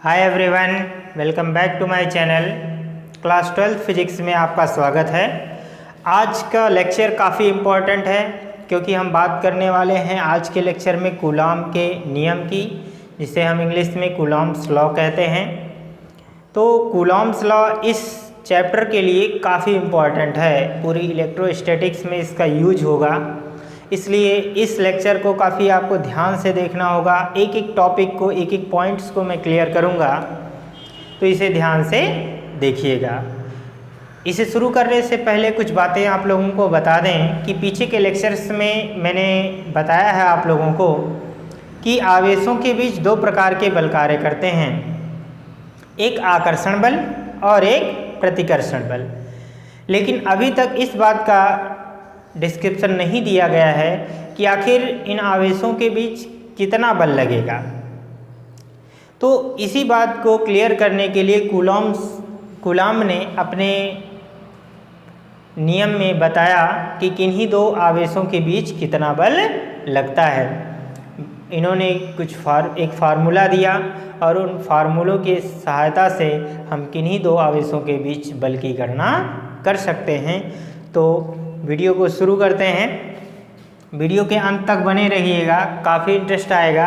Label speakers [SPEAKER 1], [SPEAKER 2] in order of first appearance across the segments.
[SPEAKER 1] Hi everyone, welcome back to my channel. Class 12 physics में आपका स्वागत है। आज का लेक्चर काफ़ी इम्पोर्टेंट है क्योंकि हम बात करने वाले हैं आज के लेक्चर में कूलॉम के नियम की, जिसे हम इंग्लिश में कूलॉम्स लॉ कहते हैं। तो कूलॉम्स लॉ इस चैप्टर के लिए काफ़ी इम्पोर्टेंट है, पूरी इलेक्ट्रोस्टैटिक्स में इसका यूज होगा, इसलिए इस लेक्चर को काफ़ी आपको ध्यान से देखना होगा। एक एक टॉपिक को, एक एक पॉइंट्स को मैं क्लियर करूँगा, तो इसे ध्यान से देखिएगा। इसे शुरू करने से पहले कुछ बातें आप लोगों को बता दें कि पीछे के लेक्चर्स में मैंने बताया है आप लोगों को कि आवेशों के बीच दो प्रकार के बल कार्य करते हैं, एक आकर्षण बल और एक प्रतिकर्षण बल। लेकिन अभी तक इस बात का डिस्क्रिप्शन नहीं दिया गया है कि आखिर इन आवेशों के बीच कितना बल लगेगा। तो इसी बात को क्लियर करने के लिए कूलॉम ने अपने नियम में बताया कि किन्हीं दो आवेशों के बीच कितना बल लगता है। इन्होंने एक फार्मूला दिया और उन फार्मूलों की सहायता से हम किन्हीं दो आवेशों के बीच बल की गणना कर सकते हैं। तो वीडियो को शुरू करते हैं। वीडियो के अंत तक बने रहिएगा, काफ़ी इंटरेस्ट आएगा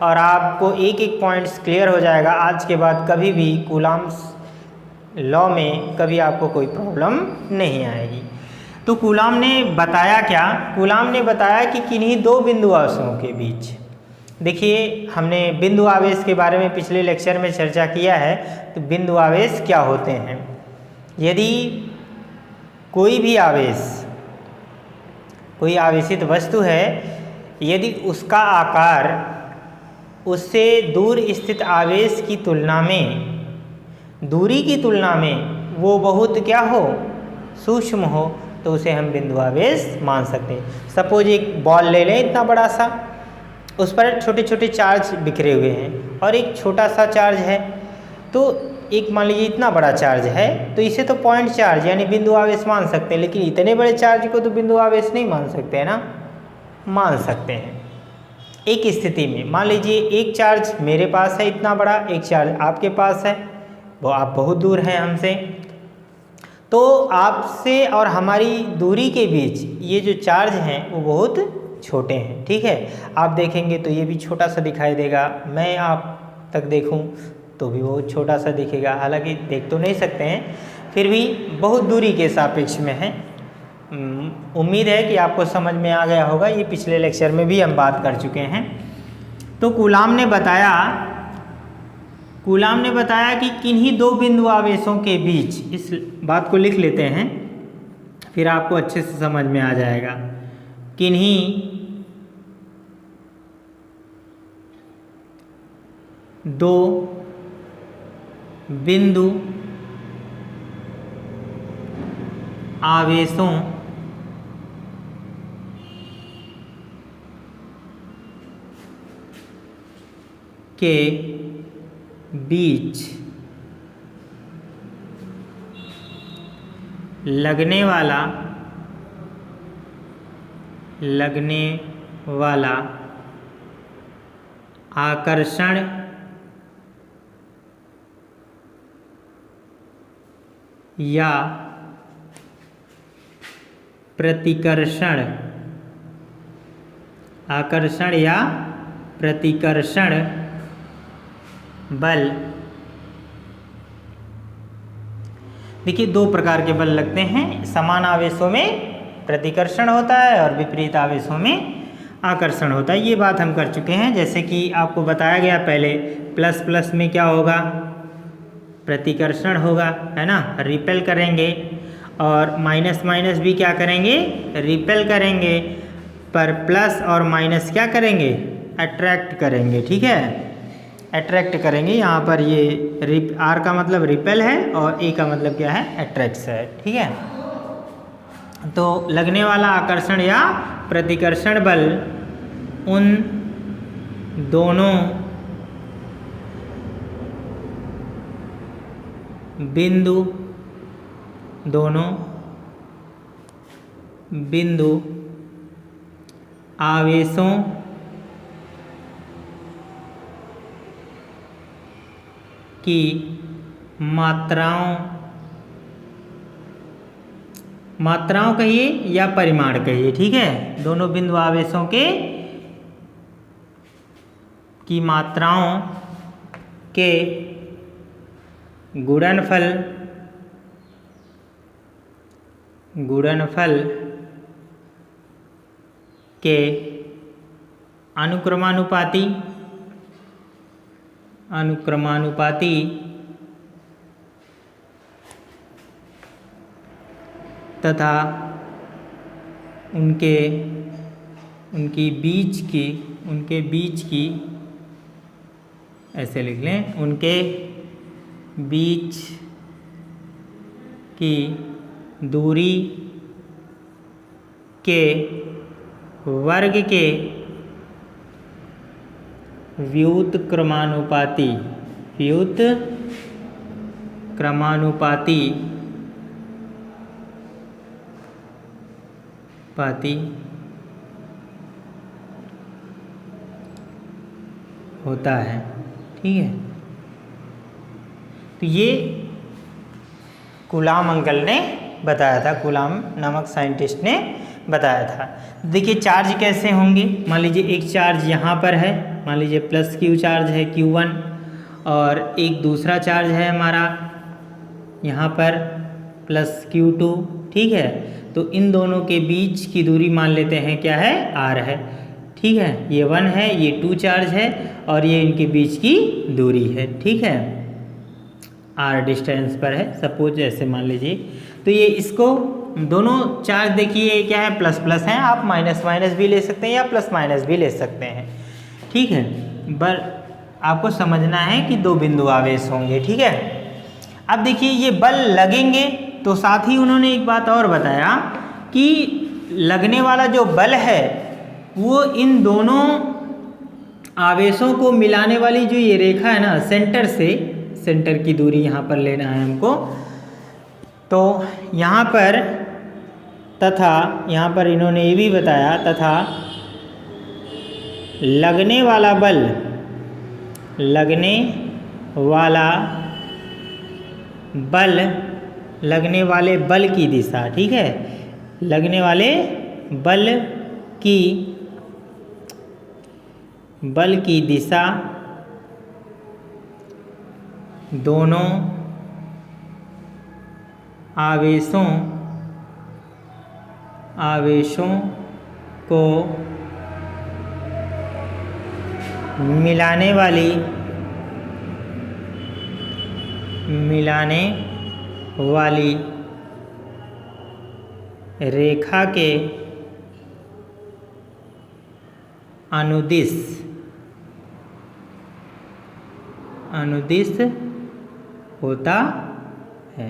[SPEAKER 1] और आपको एक एक पॉइंट्स क्लियर हो जाएगा। आज के बाद कभी भी कूलॉम्स लॉ में कभी आपको कोई प्रॉब्लम नहीं आएगी। तो कूलॉम ने बताया क्या? कूलॉम ने बताया कि किन्हीं दो बिंदु आवेशों के बीच, देखिए हमने बिंदु आवेश के बारे में पिछले लेक्चर में चर्चा किया है। तो बिंदु आवेश क्या होते हैं? यदि कोई भी आवेश, कोई आवेशित वस्तु है, यदि उसका आकार उससे दूर स्थित आवेश की तुलना में, दूरी की तुलना में वो बहुत क्या हो, सूक्ष्म हो, तो उसे हम बिंदु आवेश मान सकते हैं। सपोज एक बॉल ले लें इतना बड़ा सा, उस पर छोटे छोटे चार्ज बिखरे हुए हैं और एक छोटा सा चार्ज है। तो एक मान लीजिए इतना बड़ा चार्ज है, तो इसे तो पॉइंट चार्ज यानी बिंदु आवेश मान सकते हैं, लेकिन इतने बड़े चार्ज को तो बिंदु आवेश नहीं मान सकते हैं ना। मान सकते हैं एक स्थिति में। मान लीजिए एक चार्ज मेरे पास है इतना बड़ा, एक चार्ज आपके पास है, वो आप बहुत दूर हैं हमसे, तो आपसे और हमारी दूरी के बीच ये जो चार्ज हैं वो बहुत छोटे हैं। ठीक है, आप देखेंगे तो ये भी छोटा सा दिखाई देगा, मैं आप तक देखूं तो भी वो छोटा सा दिखेगा, हालांकि देख तो नहीं सकते हैं, फिर भी बहुत दूरी के सापेक्ष में है। उम्मीद है कि आपको समझ में आ गया होगा, ये पिछले लेक्चर में भी हम बात कर चुके हैं। तो कूलॉम ने बताया कि किन्हीं दो बिंदु आवेशों के बीच, इस बात को लिख लेते हैं फिर आपको अच्छे से समझ में आ जाएगा। किन्हीं दो बिंदु आवेशों के बीच लगने वाला आकर्षण या प्रतिकर्षण, आकर्षण या प्रतिकर्षण बल। देखिए दो प्रकार के बल लगते हैं, समान आवेशों में प्रतिकर्षण होता है और विपरीत आवेशों में आकर्षण होता है। ये बात हम कर चुके हैं, जैसे कि आपको बताया गया पहले, प्लस प्लस में क्या होगा, प्रतिकर्षण होगा, है ना, रिपेल करेंगे, और माइनस माइनस भी क्या करेंगे, रिपेल करेंगे, पर प्लस और माइनस क्या करेंगे, अट्रैक्ट करेंगे। ठीक है, अट्रैक्ट करेंगे। यहाँ पर ये आर का मतलब रिपेल है और ए का मतलब क्या है, अट्रैक्ट्स है। ठीक है, तो लगने वाला आकर्षण या प्रतिकर्षण बल उन दोनों बिंदु आवेशों की मात्राओं कहिए या परिमाण कहिए, ठीक है, दोनों बिंदु आवेशों के की मात्राओं के गुणनफल के अनुक्रमानुपाती तथा उनके बीच की ऐसे लिख लें, उनके बीच की दूरी के वर्ग के व्युत्क्रमानुपाती होता है, ठीक है। तो ये कूलाम अंकल ने बताया था, कूलाम नामक साइंटिस्ट ने बताया था। देखिए चार्ज कैसे होंगे, मान लीजिए एक चार्ज यहाँ पर है, मान लीजिए प्लस क्यू चार्ज है Q1, और एक दूसरा चार्ज है हमारा यहाँ पर प्लस Q2, ठीक है। तो इन दोनों के बीच की दूरी मान लेते हैं क्या है, R है, ठीक है। ये 1 है, ये 2 चार्ज है, और ये इनके बीच की दूरी है, ठीक है, R डिस्टेंस पर है, सपोज ऐसे मान लीजिए। तो ये इसको दोनों चार्ज देखिए क्या है, प्लस प्लस हैं, आप माइनस माइनस भी ले सकते हैं या प्लस माइनस भी ले सकते हैं, ठीक है। पर आपको समझना है कि दो बिंदु आवेश होंगे, ठीक है। अब देखिए ये बल लगेंगे, तो साथ ही उन्होंने एक बात और बताया कि लगने वाला जो बल है वो इन दोनों आवेशों को मिलाने वाली जो ये रेखा है ना, सेंटर की दूरी यहाँ पर लेना है हमको, तो यहाँ पर तथा यहाँ पर इन्होंने ये भी बताया, तथा लगने वाले बल की दिशा, ठीक है, लगने वाले बल की दिशा दोनों आवेशों को मिलाने वाली रेखा के अनुदिश होता है,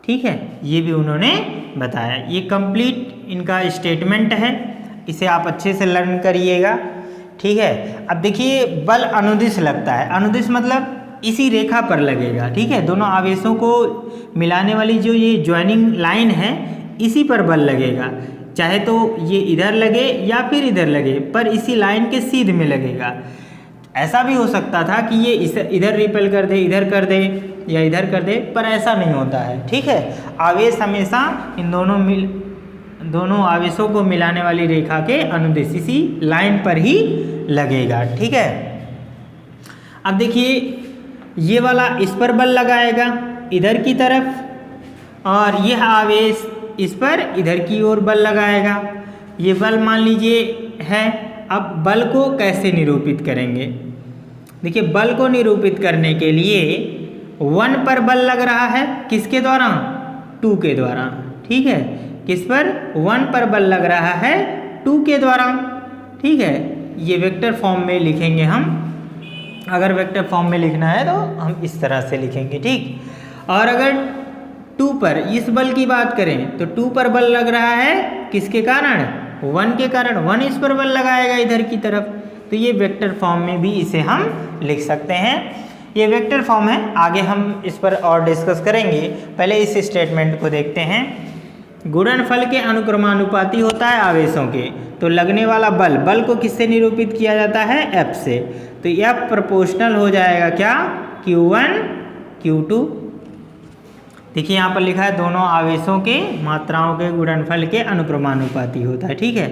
[SPEAKER 1] ठीक है। ये भी उन्होंने बताया। ये कंप्लीट इनका स्टेटमेंट है, इसे आप अच्छे से लर्न करिएगा, ठीक है। अब देखिए बल अनुदिश लगता है, अनुदिश मतलब इसी रेखा पर लगेगा, ठीक है। दोनों आवेशों को मिलाने वाली जो ये ज्वाइनिंग लाइन है इसी पर बल लगेगा, चाहे तो ये इधर लगे या फिर इधर लगे, पर इसी लाइन के सीध में लगेगा। ऐसा भी हो सकता था कि ये इधर रिपेल कर दे, इधर कर दे या इधर कर दे, पर ऐसा नहीं होता है, ठीक है। आवेश हमेशा इन दोनों आवेशों को मिलाने वाली रेखा के अनुदिश इसी लाइन पर ही लगेगा, ठीक है। अब देखिए ये वाला इस पर बल लगाएगा इधर की तरफ, और यह आवेश इस पर इधर की ओर बल लगाएगा। ये बल मान लीजिए है। अब बल को कैसे निरूपित करेंगे, देखिए बल को निरूपित करने के लिए 1 पर बल लग रहा है, किसके द्वारा, 2 के द्वारा, ठीक है। किस पर, 1 पर बल लग रहा है 2 के द्वारा, ठीक है। ये वेक्टर फॉर्म में लिखेंगे हम, अगर वेक्टर फॉर्म में लिखना है तो हम इस तरह से लिखेंगे, ठीक। और अगर 2 पर इस बल की बात करें तो 2 पर बल लग रहा है किसके कारण, 1 के कारण, 1 इस पर बल लगाएगा इधर की तरफ, तो ये वेक्टर फॉर्म में भी इसे हम लिख सकते हैं। ये वेक्टर फॉर्म है, आगे हम इस पर और डिस्कस करेंगे। पहले इस स्टेटमेंट को देखते हैं। गुणनफल के अनुक्रमानुपाती होता है आवेशों के। तो लगने वाला बल को किससे निरूपित किया जाता है? F से। तो F प्रोपोर्शनल हो जाएगा क्या? Q1 Q2। देखिए यहाँ पर लिखा है दोनों आवेशों के मात्राओं के गुणनफल के अनुक्रमानुपाती होता है। ठीक है,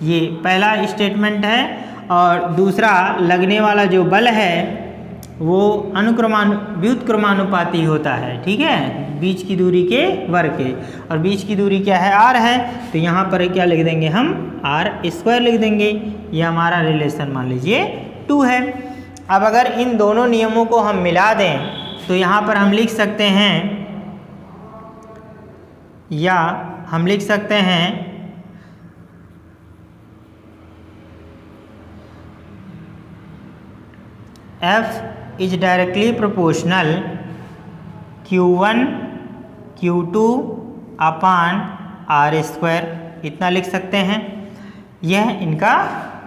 [SPEAKER 1] ये पहला स्टेटमेंट है। और दूसरा, लगने वाला जो बल है वो व्युत्क्रमानुपाती होता है। ठीक है, बीच की दूरी के वर्ग के, और बीच की दूरी क्या है? r है। तो यहाँ पर क्या लिख देंगे हम? r² लिख देंगे। ये हमारा रिलेशन मान लीजिए 2 है। अब अगर इन दोनों नियमों को हम मिला दें तो यहाँ पर हम लिख सकते हैं, या हम लिख सकते हैं F is directly proportional Q1 Q2 upon r², इतना लिख सकते हैं। यह इनका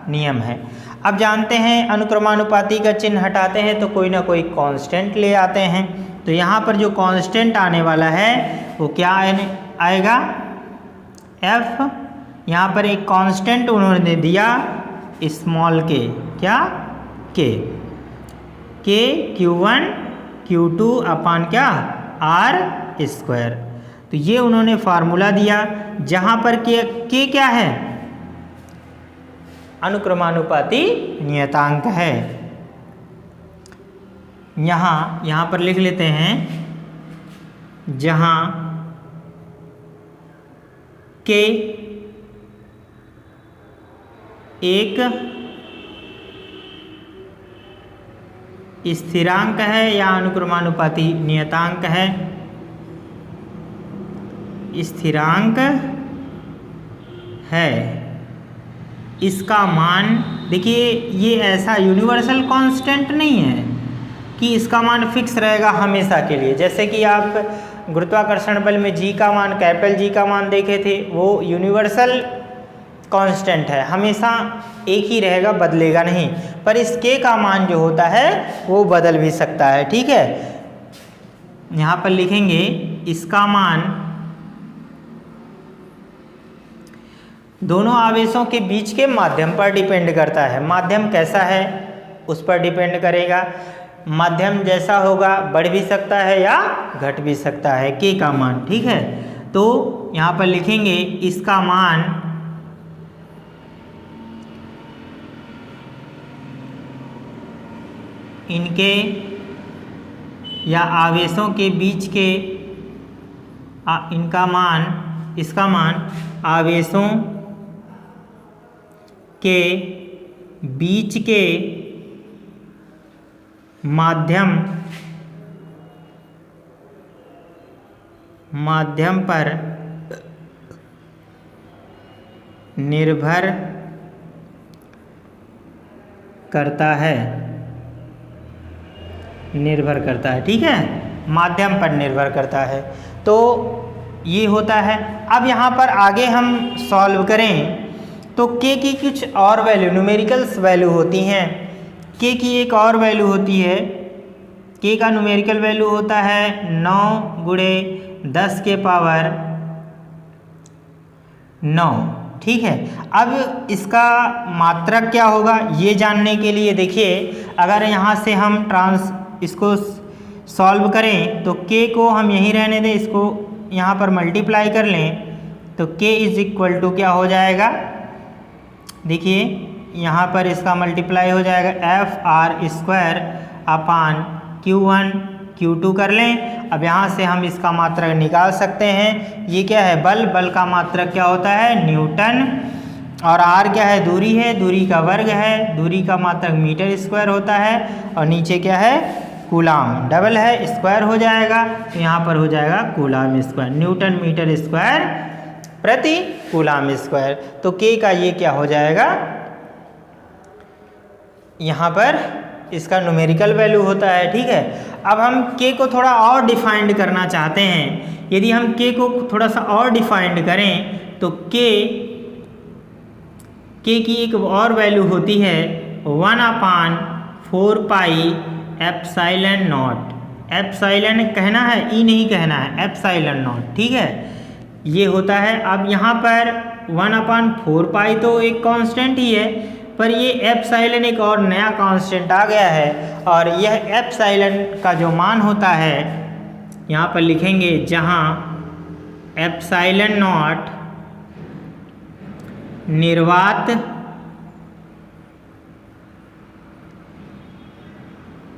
[SPEAKER 1] नियम है। अब जानते हैं अनुक्रमानुपाती का चिन्ह हटाते हैं तो कोई ना कोई कांस्टेंट ले आते हैं। तो यहाँ पर जो कांस्टेंट आने वाला है वो क्या आएगा? F। यहाँ पर एक कांस्टेंट उन्होंने दिया स्मॉल k, क्या? k Q1 Q2 अपान क्या? r²। तो ये उन्होंने फार्मूला दिया जहाँ पर k क्या है? अनुक्रमानुपाती नियतांक है। यहाँ पर लिख लेते हैं, जहाँ k एक स्थिरांक है या अनुक्रमानुपाती नियतांक है। स्थिरांक है, इसका मान देखिए, ये ऐसा यूनिवर्सल कांस्टेंट नहीं है कि इसका मान फिक्स रहेगा हमेशा के लिए। जैसे कि आप गुरुत्वाकर्षण बल में G का मान, कैपिटल G का मान देखे थे, वो यूनिवर्सल कांस्टेंट है, हमेशा एक ही रहेगा, बदलेगा नहीं। पर इस k का मान जो होता है वो बदल भी सकता है। ठीक है, यहाँ पर लिखेंगे इसका मान दोनों आवेशों के बीच के माध्यम पर डिपेंड करता है। माध्यम कैसा है उस पर डिपेंड करेगा। माध्यम जैसा होगा बढ़ भी सकता है या घट भी सकता है k का मान। ठीक है, तो यहाँ पर लिखेंगे इसका मान इनके या आवेशों के बीच के इसका मान आवेशों के बीच के माध्यम पर निर्भर करता है। ठीक है, माध्यम पर निर्भर करता है। तो ये होता है। अब यहाँ पर आगे हम सॉल्व करें तो k की कुछ और वैल्यू, न्यूमेरिकल्स वैल्यू होती हैं। k की एक और वैल्यू होती है, k का न्यूमेरिकल वैल्यू होता है 9 गुणे 10 के पावर 9। ठीक है, अब इसका मात्रक क्या होगा ये जानने के लिए देखिए, अगर यहाँ से हम इसको सॉल्व करें तो k को हम यहीं रहने दें, इसको यहाँ पर मल्टीप्लाई कर लें तो k इज इक्वल टू क्या हो जाएगा? देखिए यहाँ पर इसका मल्टीप्लाई हो जाएगा FR² अपान Q1 Q2 कर लें। अब यहाँ से हम इसका मात्रक निकाल सकते हैं। ये क्या है? बल का मात्रक क्या होता है? न्यूटन। और r क्या है? दूरी है, दूरी का वर्ग है, दूरी का मात्रक मीटर² होता है। और नीचे क्या है? कूलाम, डबल है, स्क्वायर हो जाएगा। तो यहाँ पर हो जाएगा coulomb square, newton metre square प्रति कूलाम स्क्वायर। तो k का ये क्या हो जाएगा? यहाँ पर इसका न्यूमेरिकल वैल्यू होता है। ठीक है, अब हम k को थोड़ा और डिफाइंड करना चाहते हैं। यदि हम k को थोड़ा सा और डिफाइंड करें तो k की एक और वैल्यू होती है 1/4 पाई एप्सिलॉन नॉट। एप्सिलॉन कहना है, ई नहीं कहना है, एप्सिलॉन नॉट। ठीक है, ये होता है। अब यहाँ पर 1/4 पाई तो एक कांस्टेंट ही है, पर ये एप्सिलॉन एक और नया कांस्टेंट आ गया है, और यह एप्सिलॉन का जो मान होता है यहाँ पर लिखेंगे, जहाँ एप्सिलॉन नॉट निर्वात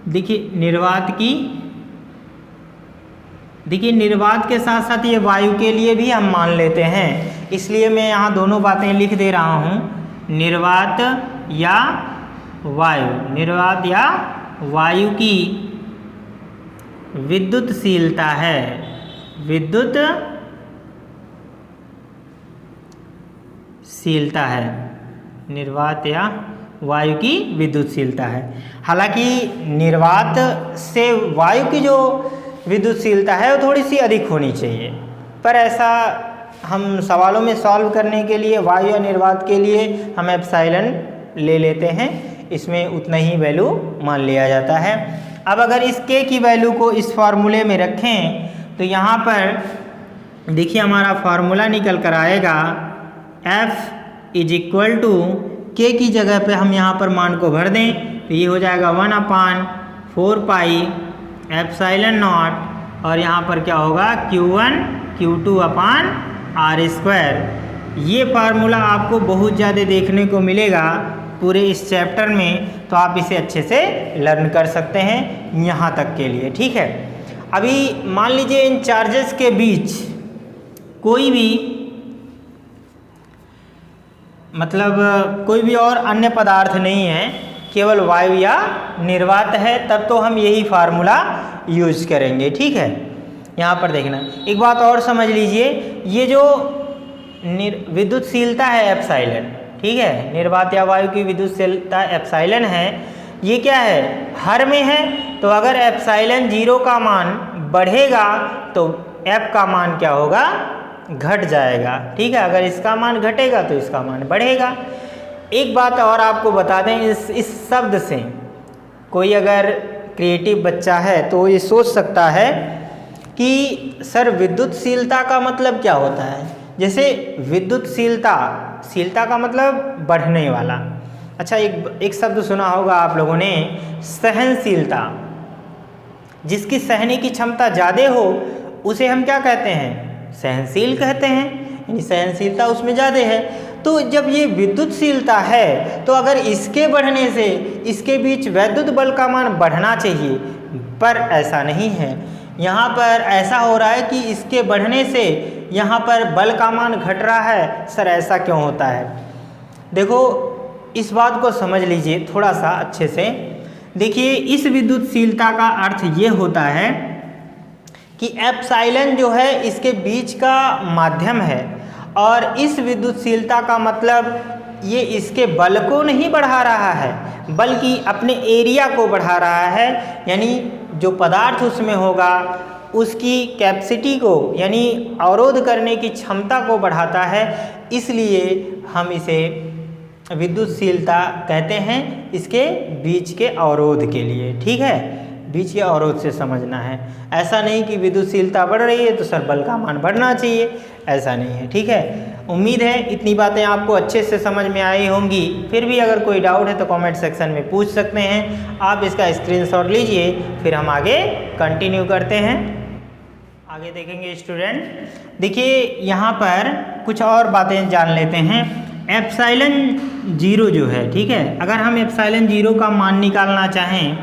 [SPEAKER 1] देखिए निर्वात के साथ साथ ये वायु के लिए भी हम मान लेते हैं, इसलिए मैं यहाँ दोनों बातें लिख दे रहा हूँ। निर्वात या वायु की विद्युतशीलता है, निर्वात या वायु की विद्युतशीलता है। हालांकि निर्वात से वायु की जो विद्युतशीलता है वो थोड़ी सी अधिक होनी चाहिए, पर ऐसा हम सवालों में सॉल्व करने के लिए वायु या निर्वात के लिए हम एप्सिलॉन ले लेते हैं, इसमें उतना ही वैल्यू मान लिया जाता है। अब अगर इस k की वैल्यू को इस फार्मूले में रखें तो यहाँ पर देखिए हमारा फार्मूला निकल कर आएगा, F = k की जगह पे हम यहाँ पर मान को भर दें तो ये हो जाएगा 1/4 पाई एप्सिलॉन नॉट, और यहाँ पर क्या होगा Q1 Q2/r²। ये फार्मूला आपको बहुत ज़्यादा देखने को मिलेगा पूरे इस चैप्टर में, तो आप इसे अच्छे से लर्न कर सकते हैं यहाँ तक के लिए, ठीक है। अभी मान लीजिए इन चार्जेस के बीच कोई भी और अन्य पदार्थ नहीं है, केवल वायु या निर्वात है, तब तो हम यही फार्मूला यूज करेंगे, ठीक है। यहाँ पर देखना एक बात और समझ लीजिए, ये जो विद्युतशीलता है एप्सिलॉन, ठीक है, निर्वात या वायु की विद्युतशीलता एप्सिलॉन है, ये क्या है, हर में है। तो अगर एप्सिलॉन 0 का मान बढ़ेगा तो F का मान क्या होगा, घट जाएगा, ठीक है। अगर इसका मान घटेगा तो इसका मान बढ़ेगा। एक बात और आपको बता दें, इस शब्द से कोई अगर क्रिएटिव बच्चा है तो ये सोच सकता है कि सर विद्युतशीलता का मतलब क्या होता है। जैसे शीलता का मतलब बढ़ने वाला। अच्छा, एक शब्द सुना होगा आप लोगों ने, सहनशीलता। जिसकी सहने की क्षमता ज़्यादा हो उसे हम क्या कहते हैं, सहनशील कहते हैं, यानी सहनशीलता उसमें ज़्यादा है। तो जब ये विद्युतशीलता है तो अगर इसके बढ़ने से इसके बीच वैद्युत बल का मान बढ़ना चाहिए, पर ऐसा नहीं है। यहाँ पर ऐसा हो रहा है कि इसके बढ़ने से यहाँ पर बल का मान घट रहा है। सर ऐसा क्यों होता है? देखो इस बात को समझ लीजिए थोड़ा सा अच्छे से। देखिए इस विद्युतशीलता का अर्थ ये होता है कि एप्सिलॉन जो है इसके बीच का माध्यम है, और इस विद्युतशीलता का मतलब ये इसके बल को नहीं बढ़ा रहा है बल्कि अपने एरिया को बढ़ा रहा है, यानी जो पदार्थ उसमें होगा उसकी कैपेसिटी को यानी अवरोध करने की क्षमता को बढ़ाता है। इसलिए हम इसे विद्युतशीलता कहते हैं, इसके बीच के अवरोध के लिए, ठीक है। बीच के अवरोध से समझना है, ऐसा नहीं कि विद्युतशीलता बढ़ रही है तो सर बल का मान बढ़ना चाहिए, ऐसा नहीं है, ठीक है। उम्मीद है इतनी बातें आपको अच्छे से समझ में आई होंगी। फिर भी अगर कोई डाउट है तो कमेंट सेक्शन में पूछ सकते हैं। आप इसका स्क्रीनशॉट लीजिए, फिर हम आगे कंटिन्यू करते हैं। आगे देखेंगे स्टूडेंट, देखिए यहाँ पर कुछ और बातें जान लेते हैं। एप्सिलॉन 0 जो है, ठीक है, अगर हम एप्सिलॉन 0 का मान निकालना चाहें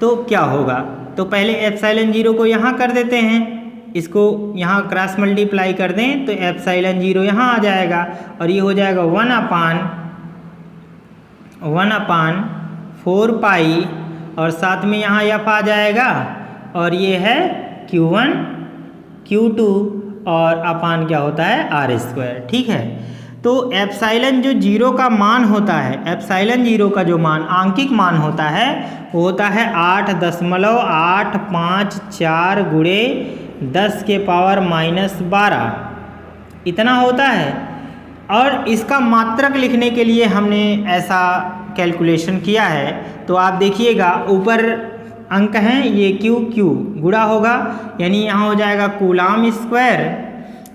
[SPEAKER 1] तो क्या होगा, तो पहले एप्सिलॉन 0 को यहाँ कर देते हैं, इसको यहाँ क्रॉस मल्टीप्लाई कर दें तो एप्सिलॉन 0 यहाँ आ जाएगा और ये हो जाएगा 1/4 पाई और साथ में यहाँ F आ जाएगा और ये है Q1 Q2 और अपान क्या होता है R², ठीक है। तो एप्सिलॉन जो 0 का मान होता है, एप्सिलॉन 0 का जो मान आंकिक मान होता है वो होता है 8.854 गुणे 10⁻⁻12 इतना होता है। और इसका मात्रक लिखने के लिए हमने ऐसा कैलकुलेशन किया है, तो आप देखिएगा ऊपर अंक हैं, ये Q गुणा होगा, यानी यहाँ हो जाएगा कूलाम स्क्वायर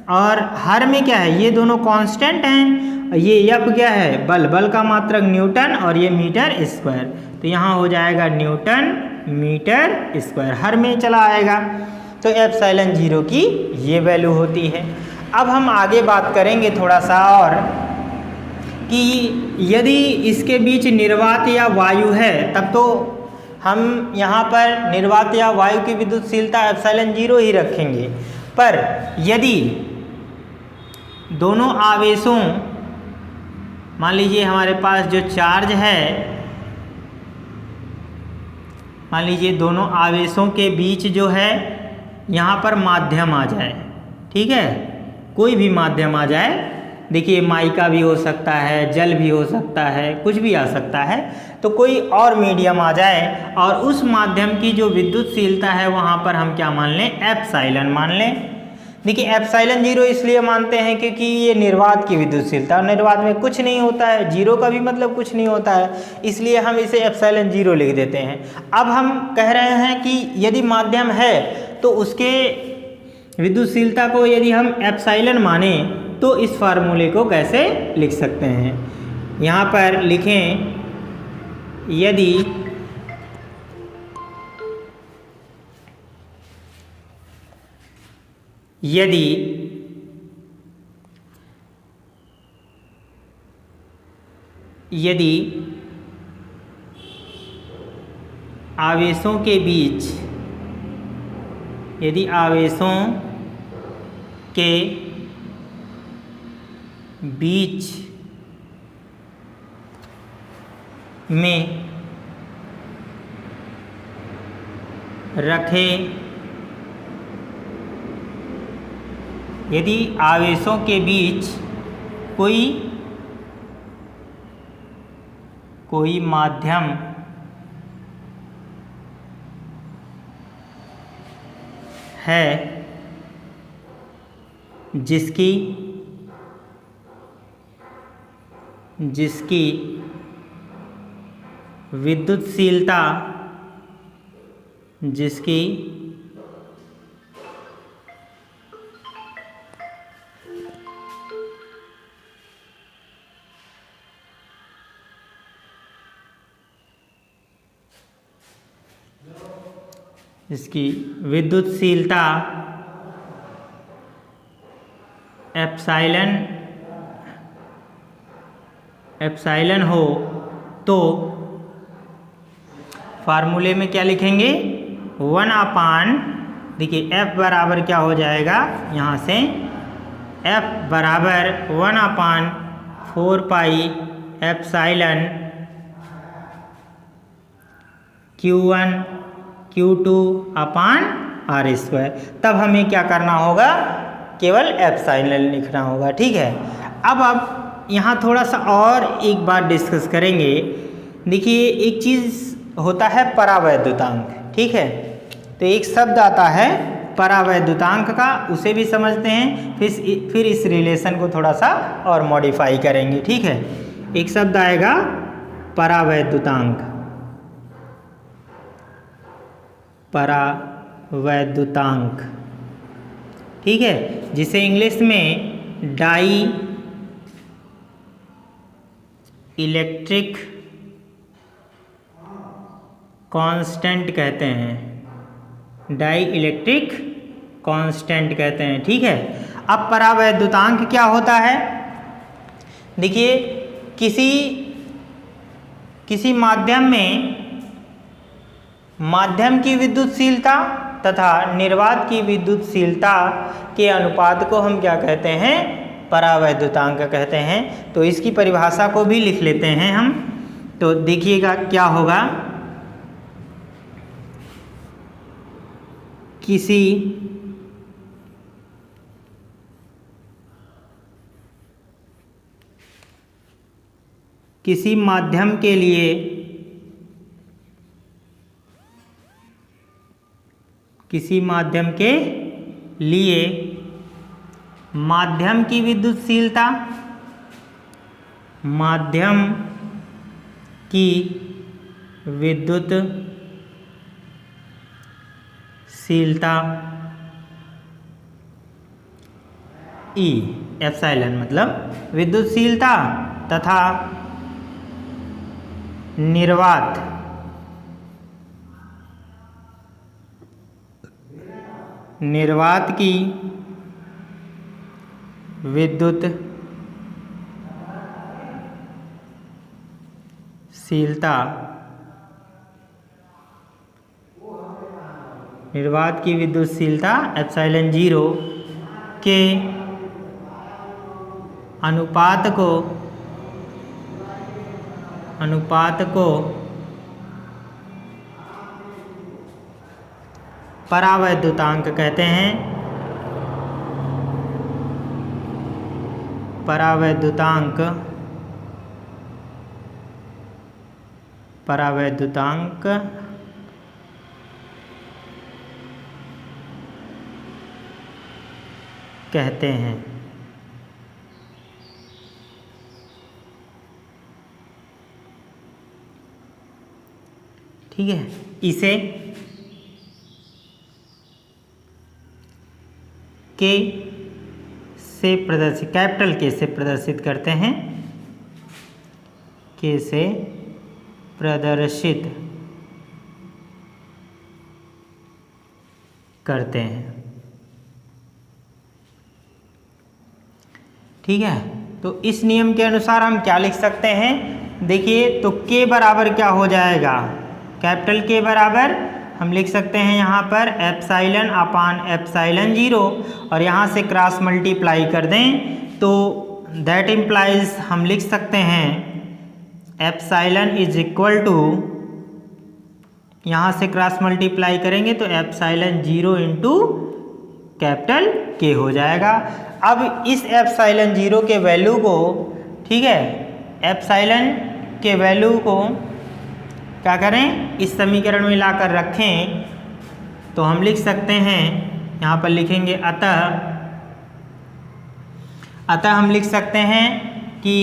[SPEAKER 1] और हर में क्या है, ये दोनों कांस्टेंट हैं। ये एफ क्या है, बल का मात्रक न्यूटन, और ये मीटर स्क्वायर, तो यहाँ हो जाएगा न्यूटन मीटर स्क्वायर, हर में चला आएगा। तो एप्सिलॉन 0 की ये वैल्यू होती है। अब हम आगे बात करेंगे थोड़ा सा और कि यदि इसके बीच निर्वात या वायु है, तब तो हम यहाँ पर निर्वात या वायु की विद्युतशीलता एप्सिलॉन 0 ही रखेंगे। पर यदि दोनों आवेशों, मान लीजिए हमारे पास जो चार्ज है, मान लीजिए दोनों आवेशों के बीच जो है यहाँ पर माध्यम आ जाए, ठीक है, कोई भी माध्यम आ जाए, देखिए माइका भी हो सकता है, जल भी हो सकता है, कुछ भी आ सकता है, तो कोई और मीडियम आ जाए और उस माध्यम की जो विद्युतशीलता है वहाँ पर हम क्या मान लें, एप्सिलॉन मान लें। देखिए एप्सिलॉन 0 इसलिए मानते हैं क्योंकि ये निर्वात की विद्युतशीलता, और निर्वात में कुछ नहीं होता है, 0 का भी मतलब कुछ नहीं होता है, इसलिए हम इसे एप्सिलॉन 0 लिख देते हैं। अब हम कह रहे हैं कि यदि माध्यम है तो उसके विद्युतशीलता को यदि हम एप्सिलॉन माने तो इस फार्मूले को कैसे लिख सकते हैं, यहाँ पर लिखें, यदि आवेशों के बीच, यदि आवेशों के बीच में रखे, यदि आवेशों के बीच कोई माध्यम है जिसकी विद्युतशीलता इसकी विद्युतशीलता एप्सिलॉन हो, तो फार्मूले में क्या लिखेंगे, 1/, देखिए F बराबर क्या हो जाएगा, यहाँ से F बराबर 1/4 पाई एप्सिलॉन Q1 Q2 अपान R²। तब हमें क्या करना होगा, केवल एप्सिलॉन लिखना होगा, ठीक है। अब यहाँ थोड़ा सा और एक बात डिस्कस करेंगे। देखिए एक चीज़ होता है परावैद्युतांक, ठीक है, तो एक शब्द आता है परावैद्युतांक का, उसे भी समझते हैं, फिर इस रिलेशन को थोड़ा सा और मॉडिफाई करेंगे, ठीक है। एक शब्द आएगा परावैद्युतांक, ठीक है, जिसे इंग्लिश में डाई इलेक्ट्रिक कांस्टेंट कहते हैं, डाई इलेक्ट्रिक कांस्टेंट कहते हैं, ठीक है। अब परावैद्युतांक क्या होता है, देखिए किसी माध्यम में माध्यम की विद्युतशीलता तथा निर्वात की विद्युतशीलता के अनुपात को हम क्या कहते हैं, परावैद्युतांक कहते हैं। तो इसकी परिभाषा को भी लिख लेते हैं हम, तो देखिएगा क्या होगा, किसी माध्यम के लिए माध्यम की विद्युतशीलता, माध्यम की विद्युतशीलता ई, एप्सिलॉन मतलब विद्युतशीलता तथा निर्वात की विद्युतशीलता एप्सिलॉन 0 के अनुपात को परावैद्युतांक कहते हैं। परावैद्युतांक कहते हैं। ठीक है, इसे के से प्रदर्शित, कैपिटल के से प्रदर्शित करते हैं। के से प्रदर्शित करते हैं। ठीक है, तो इस नियम के अनुसार हम क्या लिख सकते हैं? देखिए, तो के बराबर क्या हो जाएगा? कैपिटल के बराबर हम लिख सकते हैं यहाँ पर एप्सिलॉन अपान एप्सिलॉन 0 और यहाँ से क्रॉस मल्टीप्लाई कर दें तो दैट इम्प्लाइज हम लिख सकते हैं एप्सिलॉन इज इक्वल टू, यहाँ से क्रॉस मल्टीप्लाई करेंगे तो एप्सिलॉन 0 इंटू कैपिटल के हो जाएगा। अब इस एप्सिलॉन 0 के वैल्यू को, ठीक है, एप्सिलॉन के वैल्यू को क्या करें, इस समीकरण में लाकर रखें तो हम लिख सकते हैं, यहाँ पर लिखेंगे अतः हम लिख सकते हैं कि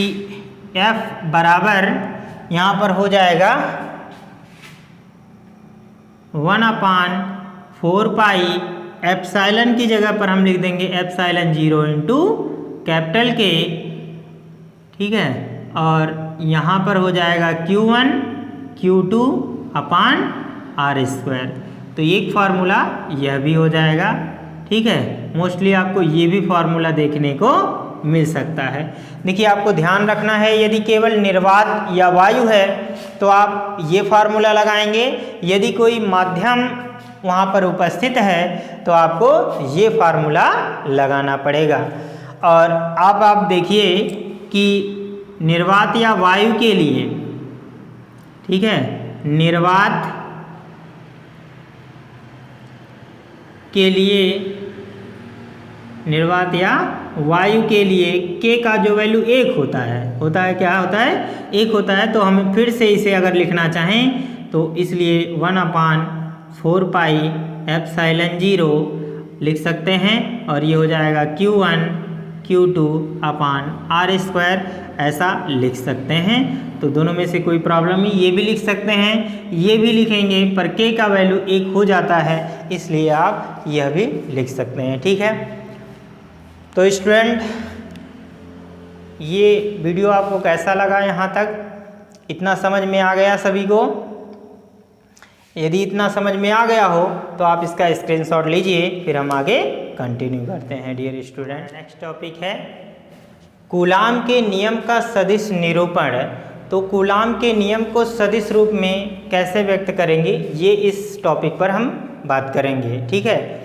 [SPEAKER 1] F बराबर यहाँ पर हो जाएगा 1/4 पाई, एप्सिलॉन की जगह पर हम लिख देंगे एप्सिलॉन 0 इंटू कैपिटल के। ठीक है, और यहाँ पर हो जाएगा Q1 Q2 अपान R²। तो एक फार्मूला यह भी हो जाएगा। ठीक है, मोस्टली आपको ये भी फार्मूला देखने को मिल सकता है। देखिए, आपको ध्यान रखना है, यदि केवल निर्वात या वायु है तो आप ये फार्मूला लगाएंगे, यदि कोई माध्यम वहाँ पर उपस्थित है तो आपको ये फार्मूला लगाना पड़ेगा। और आप देखिए कि निर्वात या वायु के लिए, ठीक है, निर्वात या वायु के लिए के का जो वैल्यू 1 होता है क्या होता है? 1 होता है। तो हम फिर से इसे अगर लिखना चाहें तो इसलिए 1/4 पाई एप्सिलॉन 0 लिख सकते हैं और ये हो जाएगा Q1 Q2 अपान R², ऐसा लिख सकते हैं। तो दोनों में से कोई प्रॉब्लम नहीं, ये भी लिख सकते हैं, ये भी लिखेंगे, पर के का वैल्यू 1 हो जाता है इसलिए आप यह भी लिख सकते हैं। ठीक है, तो स्टूडेंट, ये वीडियो आपको कैसा लगा? यहाँ तक इतना समझ में आ गया सभी को? यदि इतना समझ में आ गया हो तो आप इसका स्क्रीनशॉट लीजिए, फिर हम आगे कंटिन्यू करते हैं। डियर स्टूडेंट, नेक्स्ट टॉपिक है कूलाम के नियम का सदिश निरूपण। तो कूलाम के नियम को सदिश रूप में कैसे व्यक्त करेंगे, ये इस टॉपिक पर हम बात करेंगे। ठीक है,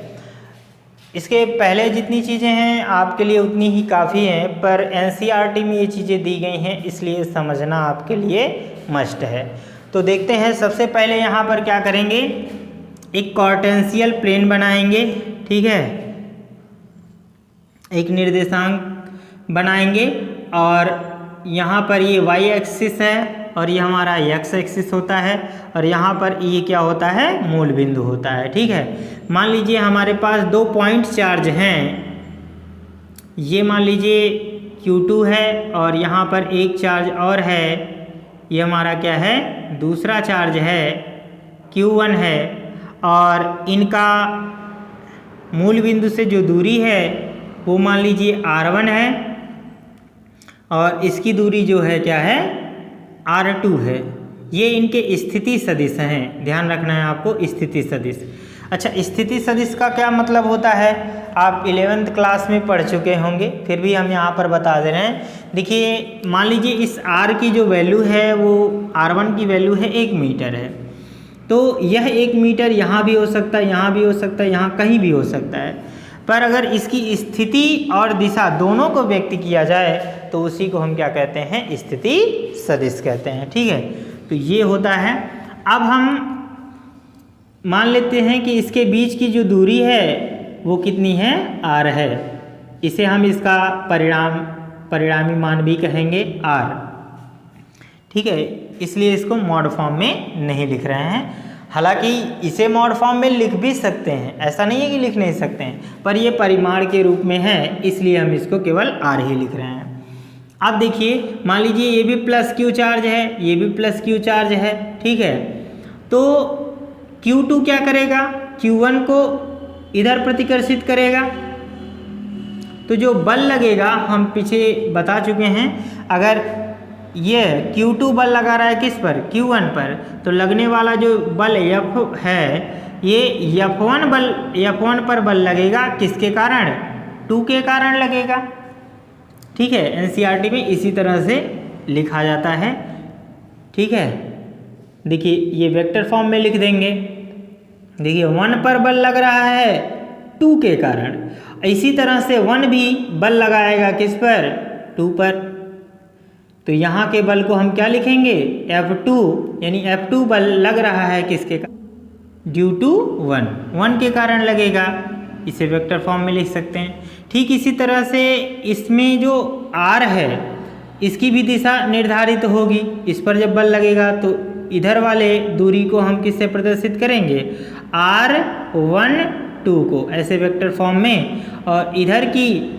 [SPEAKER 1] इसके पहले जितनी चीज़ें हैं आपके लिए उतनी ही काफ़ी हैं, पर एनसीईआरटी में ये चीज़ें दी गई हैं इसलिए समझना आपके लिए मस्ट है। तो देखते हैं, सबसे पहले यहाँ पर क्या करेंगे, एक कार्टेशियन प्लेन बनाएंगे। ठीक है, एक निर्देशांक बनाएंगे और यहाँ पर ये y एक्सिस है और ये हमारा x एक्सिस होता है और यहाँ पर ये क्या होता है, मूल बिंदु होता है। ठीक है, मान लीजिए हमारे पास 2 पॉइंट चार्ज हैं, ये मान लीजिए Q2 है और यहाँ पर एक चार्ज और है, ये हमारा क्या है, दूसरा चार्ज है, Q1 है, और इनका मूल बिंदु से जो दूरी है वो मान लीजिए r1 है और इसकी दूरी जो है क्या है r2 है। ये इनके स्थिति सदिश हैं, ध्यान रखना है आपको, स्थिति सदिश। अच्छा, स्थिति सदिश का क्या मतलब होता है आप 11th क्लास में पढ़ चुके होंगे, फिर भी हम यहाँ पर बता दे रहे हैं। देखिए मान लीजिए इस r की जो वैल्यू है वो r1 की वैल्यू है 1 मीटर है, तो यह 1 मीटर यहाँ भी हो सकता है, यहाँ भी हो सकता है, यहाँ कहीं भी हो सकता है। पर अगर इसकी स्थिति और दिशा दोनों को व्यक्त किया जाए तो उसी को हम क्या कहते हैं, स्थिति सदिश कहते हैं। ठीक है, तो ये होता है। अब हम मान लेते हैं कि इसके बीच की जो दूरी है वो कितनी है, r है। इसे हम इसका परिणामी मान भी कहेंगे r। ठीक है, इसलिए इसको मॉड फॉर्म में नहीं लिख रहे हैं। हालांकि इसे मॉड फॉर्म में लिख भी सकते हैं, ऐसा नहीं है कि लिख नहीं सकते हैं, पर ये परिमाण के रूप में है, इसलिए हम इसको केवल r ही लिख रहे हैं। अब देखिए मान लीजिए ये भी प्लस q चार्ज है, ये भी प्लस q चार्ज है। ठीक है, तो Q2 क्या करेगा, Q1 को इधर प्रतिकर्षित करेगा, तो जो बल लगेगा हम पीछे बता चुके हैं। अगर ये Q2 बल लगा रहा है किस पर, Q1 पर, तो लगने वाला जो बल F है ये F1 पर बल लगेगा, किसके कारण, 2 के कारण लगेगा। ठीक है, NCERT में इसी तरह से लिखा जाता है। ठीक है, देखिए ये वेक्टर फॉर्म में लिख देंगे। देखिए 1 पर बल लग रहा है 2 के कारण, इसी तरह से 1 भी बल लगाएगा किस पर, 2 पर। तो यहाँ के बल को हम क्या लिखेंगे, F2, यानी F2 बल लग रहा है किसके कारण, ड्यू टू 1 के कारण लगेगा। इसे वेक्टर फॉर्म में लिख सकते हैं। ठीक इसी तरह से इसमें जो r है इसकी भी दिशा निर्धारित होगी। इस पर जब बल लगेगा तो इधर वाले दूरी को हम किससे प्रदर्शित करेंगे, r1 2 को, ऐसे वेक्टर फॉर्म में। और इधर की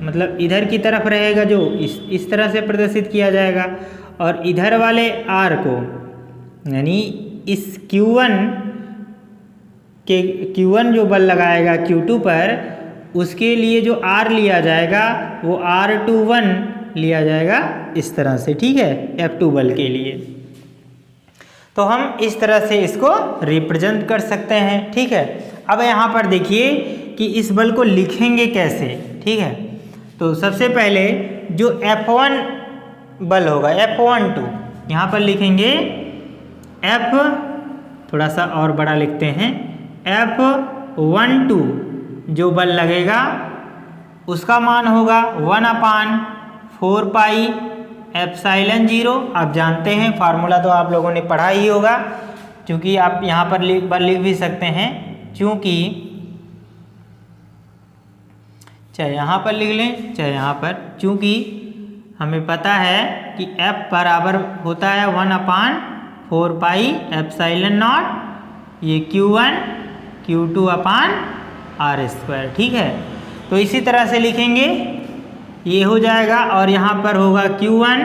[SPEAKER 1] मतलब इधर की तरफ रहेगा जो इस तरह से प्रदर्शित किया जाएगा, और इधर वाले r को यानी इस Q1 जो बल लगाएगा Q2 पर, उसके लिए जो r लिया जाएगा वो r21 लिया जाएगा इस तरह से। ठीक है, F2 बल के लिए। तो हम इस तरह से इसको रिप्रेजेंट कर सकते हैं। ठीक है, अब यहाँ पर देखिए कि इस बल को लिखेंगे कैसे। ठीक है, तो सबसे पहले जो F1 बल होगा, F12, यहाँ पर लिखेंगे F, थोड़ा सा और बड़ा लिखते हैं, F12 जो बल लगेगा उसका मान होगा 1/4 पाई एप्सिलॉन 0। आप जानते हैं फार्मूला तो आप लोगों ने पढ़ा ही होगा, क्योंकि आप यहाँ पर लिख भी सकते हैं, क्योंकि चाहे यहाँ पर लिख लें चाहे यहाँ पर, क्योंकि हमें पता है कि F बराबर होता है 1/4 पाई एप्सिलॉन नॉट, ये Q1 Q2/r²। ठीक है, तो इसी तरह से लिखेंगे, ये हो जाएगा, और यहाँ पर होगा Q1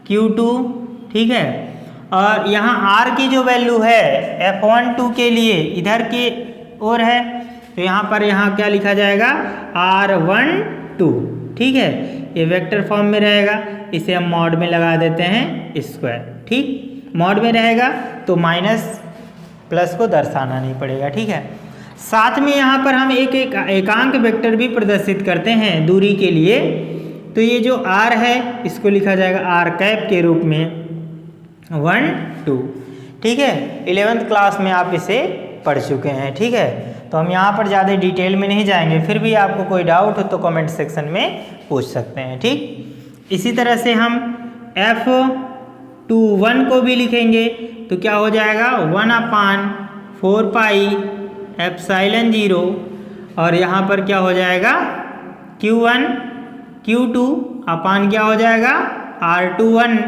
[SPEAKER 1] Q2। ठीक है, और यहाँ r की जो वैल्यू है F12 के लिए इधर की ओर है, तो यहाँ क्या लिखा जाएगा, r12। ठीक है, ये वेक्टर फॉर्म में रहेगा, इसे हम मॉड में लगा देते हैं स्क्वायर। ठीक, मॉड में रहेगा तो माइनस प्लस को दर्शाना नहीं पड़ेगा। ठीक है, साथ में यहाँ पर हम एक एकांक वेक्टर भी प्रदर्शित करते हैं दूरी के लिए। तो ये जो r है इसको लिखा जाएगा r के रूप में 1 2। ठीक है, 11th क्लास में आप इसे पढ़ चुके हैं। ठीक है, तो हम यहाँ पर ज़्यादा डिटेल में नहीं जाएंगे, फिर भी आपको कोई डाउट हो तो कमेंट सेक्शन में पूछ सकते हैं। ठीक, इसी तरह से हम F21 को भी लिखेंगे, तो क्या हो जाएगा 1/4 पाई एप्सिलॉन 0, और यहाँ पर क्या हो जाएगा Q1 Q2 अपान क्या हो जाएगा r21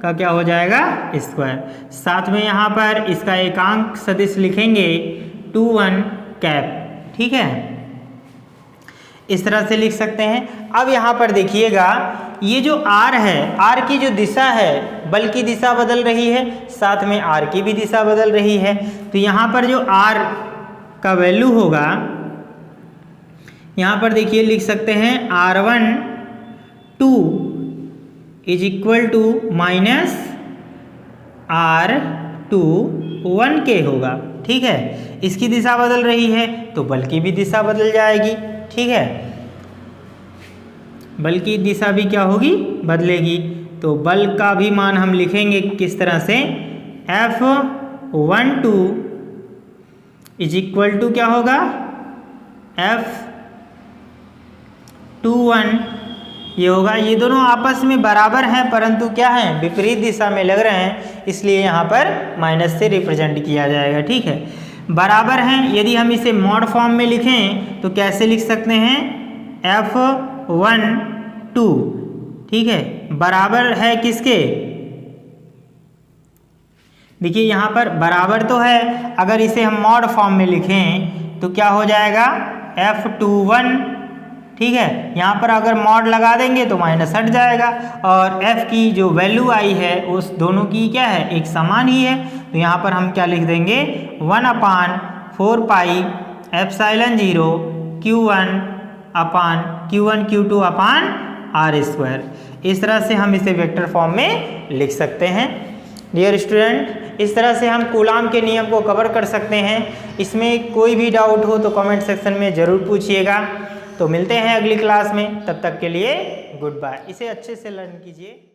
[SPEAKER 1] का क्या हो जाएगा स्क्वायर। साथ में यहाँ पर इसका एकांक सदिश लिखेंगे 21 कैप। ठीक है, इस तरह से लिख सकते हैं। अब यहाँ पर देखिएगा, ये जो r है, r की जो दिशा है, बल की दिशा बदल रही है, साथ में r की भी दिशा बदल रही है। तो यहाँ पर जो r का वैल्यू होगा यहाँ पर देखिए लिख सकते हैं R1 2 is equal to minus R2 1K होगा। ठीक है, इसकी दिशा बदल रही है तो बल की भी दिशा बदल जाएगी। ठीक है, बल की दिशा भी क्या होगी, बदलेगी। तो बल का भी मान हम लिखेंगे किस तरह से, F12 इज इक्वल टू क्या होगा, F21 ये होगा। ये दोनों आपस में बराबर हैं परंतु क्या है, विपरीत दिशा में लग रहे हैं, इसलिए यहाँ पर माइनस से रिप्रेजेंट किया जाएगा। ठीक है, बराबर हैं, यदि हम इसे मॉड फॉर्म में लिखें तो कैसे लिख सकते हैं, F12 ठीक है बराबर है किसके, देखिए यहाँ पर बराबर तो है, अगर इसे हम मॉड फॉर्म में लिखें तो क्या हो जाएगा, F21। ठीक है, यहाँ पर अगर मॉड लगा देंगे तो माइनस हट जाएगा और F की जो वैल्यू आई है उस दोनों की क्या है, एक समान ही है। तो यहाँ पर हम क्या लिख देंगे, 1/4 पाई एप्सिलॉन 0 Q1 Q2 अपान R²। इस तरह से हम इसे वेक्टर फॉर्म में लिख सकते हैं। डियर स्टूडेंट, इस तरह से हम कूलाम के नियम को कवर कर सकते हैं। इसमें कोई भी डाउट हो तो कमेंट सेक्शन में ज़रूर पूछिएगा। तो मिलते हैं अगली क्लास में, तब तक के लिए गुड बाय। इसे अच्छे से लर्न कीजिए।